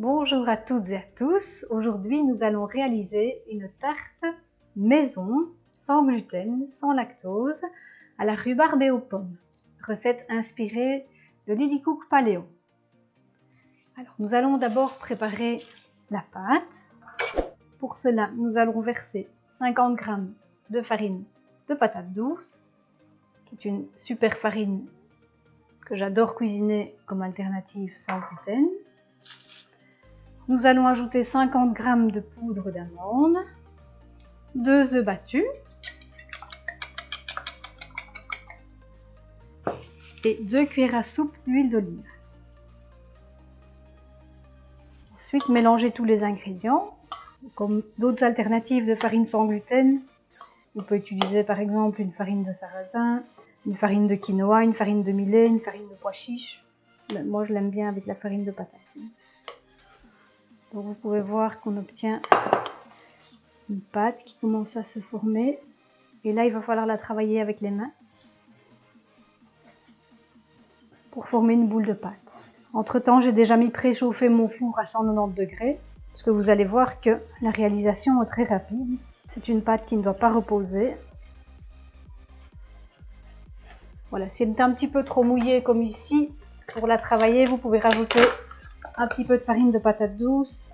Bonjour à toutes et à tous. Aujourd'hui, nous allons réaliser une tarte maison, sans gluten, sans lactose, à la rhubarbe et aux pommes. Recette inspirée de Lily Cook Paléo. Alors, nous allons d'abord préparer la pâte. Pour cela, nous allons verser 50 g de farine de patates douces, qui est une super farine que j'adore cuisiner comme alternative sans gluten. Nous allons ajouter 50 g de poudre d'amande, 2 œufs battus et 2 cuillères à soupe d'huile d'olive. Ensuite, mélangez tous les ingrédients. Comme d'autres alternatives de farine sans gluten, vous pouvez utiliser par exemple une farine de sarrasin, une farine de quinoa, une farine de millet, une farine de pois chiches. Moi, je l'aime bien avec la farine de patates douces. Donc vous pouvez voir qu'on obtient une pâte qui commence à se former. Et là, il va falloir la travailler avec les mains pour former une boule de pâte. Entre temps, j'ai déjà mis préchauffer mon four à 190 degrés parce que vous allez voir que la réalisation est très rapide. C'est une pâte qui ne doit pas reposer. Voilà, si elle est un petit peu trop mouillée comme ici, pour la travailler, vous pouvez rajouter un petit peu de farine de patates douces,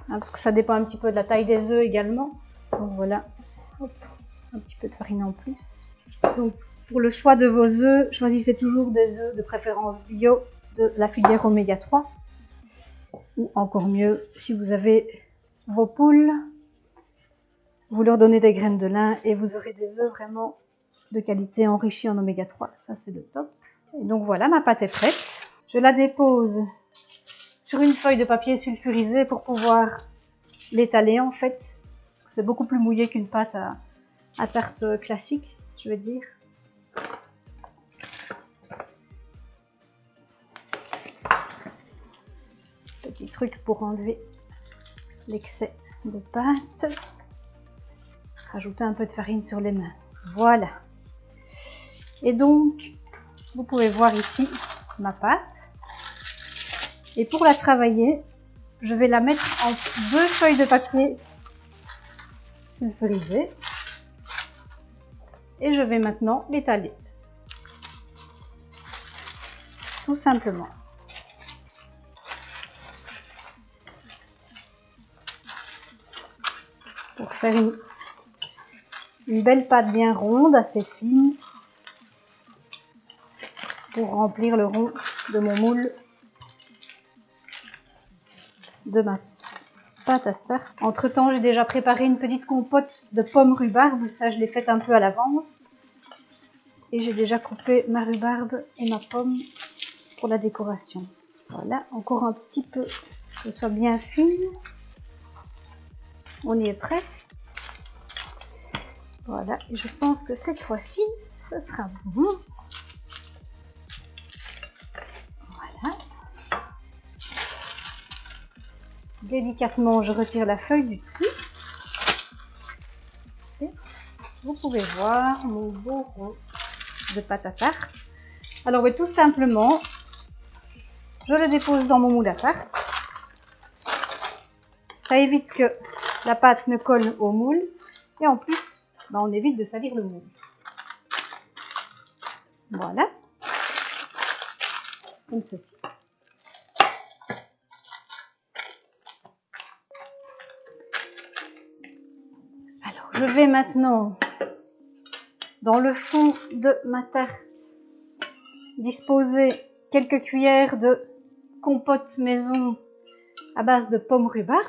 parce que ça dépend un petit peu de la taille des œufs également. Donc voilà, hop, un petit peu de farine en plus. Donc pour le choix de vos œufs, choisissez toujours des œufs de préférence bio de la filière oméga 3. Ou encore mieux, si vous avez vos poules, vous leur donnez des graines de lin et vous aurez des œufs vraiment de qualité enrichis en oméga 3. Ça, c'est le top. Et donc voilà, ma pâte est prête. Je la dépose sur une feuille de papier sulfurisé pour pouvoir l'étaler en fait. C'est beaucoup plus mouillé qu'une pâte à tarte classique, je veux dire. Petit truc pour enlever l'excès de pâte. Rajouter un peu de farine sur les mains. Voilà. Et donc, vous pouvez voir ici ma pâte. Et pour la travailler, je vais la mettre en 2 feuilles de papier sulfurisées. Et je vais maintenant l'étaler. Tout simplement. Pour faire une belle pâte bien ronde, assez fine. Pour remplir le rond de mon moule de ma pâte à tarte. Entre temps, j'ai déjà préparé une petite compote de pommes rhubarbe. Ça, je l'ai faite un peu à l'avance. Et j'ai déjà coupé ma rhubarbe et ma pomme pour la décoration. Voilà, encore un petit peu que ce soit bien fine. On y est presque. Voilà, et je pense que cette fois-ci, ce sera bon. Voilà. Délicatement, je retire la feuille du dessus. Et vous pouvez voir mon beau rond de pâte à tarte. Alors, tout simplement, je le dépose dans mon moule à tarte. Ça évite que la pâte ne colle au moule. Et en plus, on évite de salir le moule. Voilà. Comme ceci. Alors, je vais maintenant, dans le fond de ma tarte, disposer quelques cuillères de compote maison à base de pommes rhubarbe.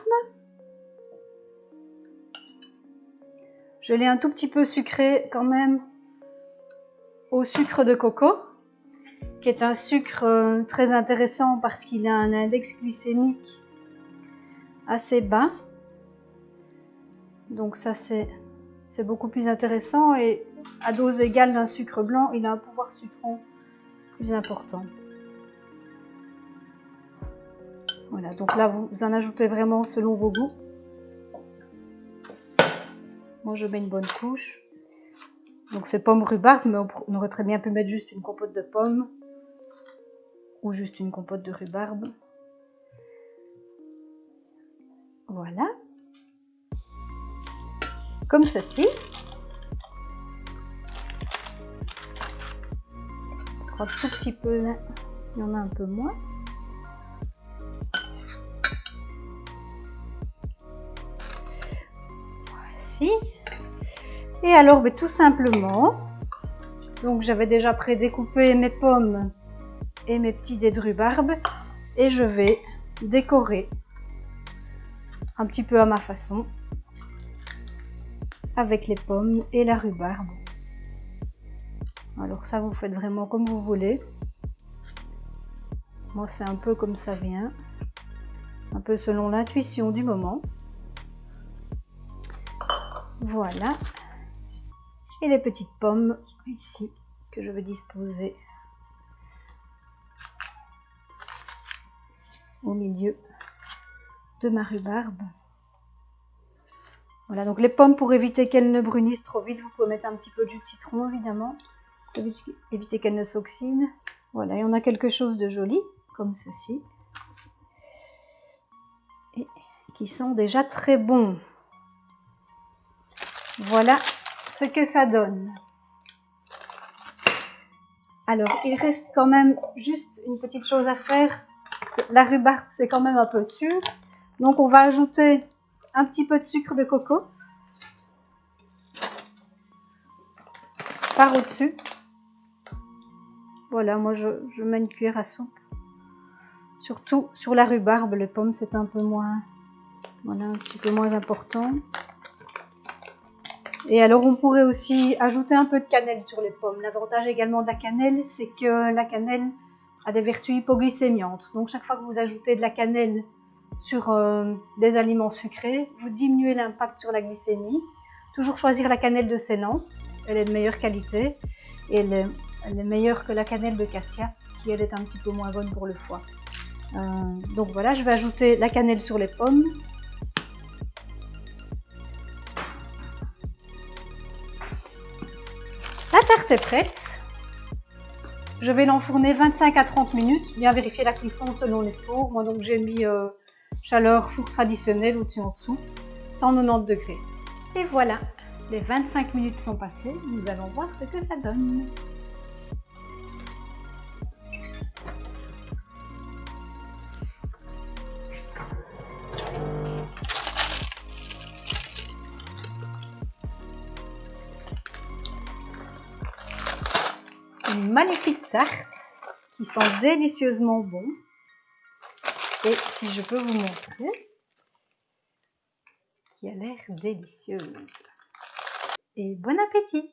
Je l'ai un tout petit peu sucré quand même au sucre de coco, qui est un sucre très intéressant parce qu'il a un index glycémique assez bas. Donc ça c'est beaucoup plus intéressant et à dose égale d'un sucre blanc, il a un pouvoir sucrant plus important. Voilà, donc là vous en ajoutez vraiment selon vos goûts. Moi je mets une bonne couche. Donc c'est pommes rhubarbe, mais on aurait très bien pu mettre juste une compote de pommes ou juste une compote de rhubarbe. Voilà. Comme ceci. Je crois tout petit peu là, il y en a un peu moins. Voici. Et alors, tout simplement, donc j'avais déjà prédécoupé mes pommes et mes petits dés de rhubarbe et je vais décorer un petit peu à ma façon avec les pommes et la rhubarbe. Alors ça, vous faites vraiment comme vous voulez. Moi, c'est un peu comme ça vient, un peu selon l'intuition du moment. Voilà. Et les petites pommes ici que je vais disposer au milieu de ma rhubarbe. Voilà, donc les pommes, pour éviter qu'elles ne brunissent trop vite, vous pouvez mettre un petit peu de jus de citron évidemment, pour éviter qu'elles ne s'oxydent. Voilà, et on a quelque chose de joli, comme ceci, et qui sent déjà très bon. Voilà ce que ça donne. Alors, il reste quand même juste une petite chose à faire. La rhubarbe, c'est quand même un peu sûr. Donc, on va ajouter un petit peu de sucre de coco par au-dessus. Voilà, moi, je mets une cuillère à soupe. Surtout sur la rhubarbe, les pommes, c'est un peu moins... Voilà, un petit peu moins important. Et alors, on pourrait aussi ajouter un peu de cannelle sur les pommes. L'avantage également de la cannelle, c'est que la cannelle a des vertus hypoglycémiantes. Donc, chaque fois que vous ajoutez de la cannelle sur des aliments sucrés, vous diminuez l'impact sur la glycémie. Toujours choisir la cannelle de Ceylan, elle est de meilleure qualité et elle est meilleure que la cannelle de cassia qui elle est un petit peu moins bonne pour le foie. Donc voilà, je vais ajouter la cannelle sur les pommes. La tarte est prête. Je vais l'enfourner 25 à 30 minutes, bien vérifier la cuisson selon les fours. Moi donc j'ai mis chaleur four traditionnel au-dessus en dessous, 190 degrés. Et voilà, les 25 minutes sont passées, nous allons voir ce que ça donne. Une magnifique tarte qui sent délicieusement bon. Et si je peux vous montrer, qui a l'air délicieuse. Et bon appétit!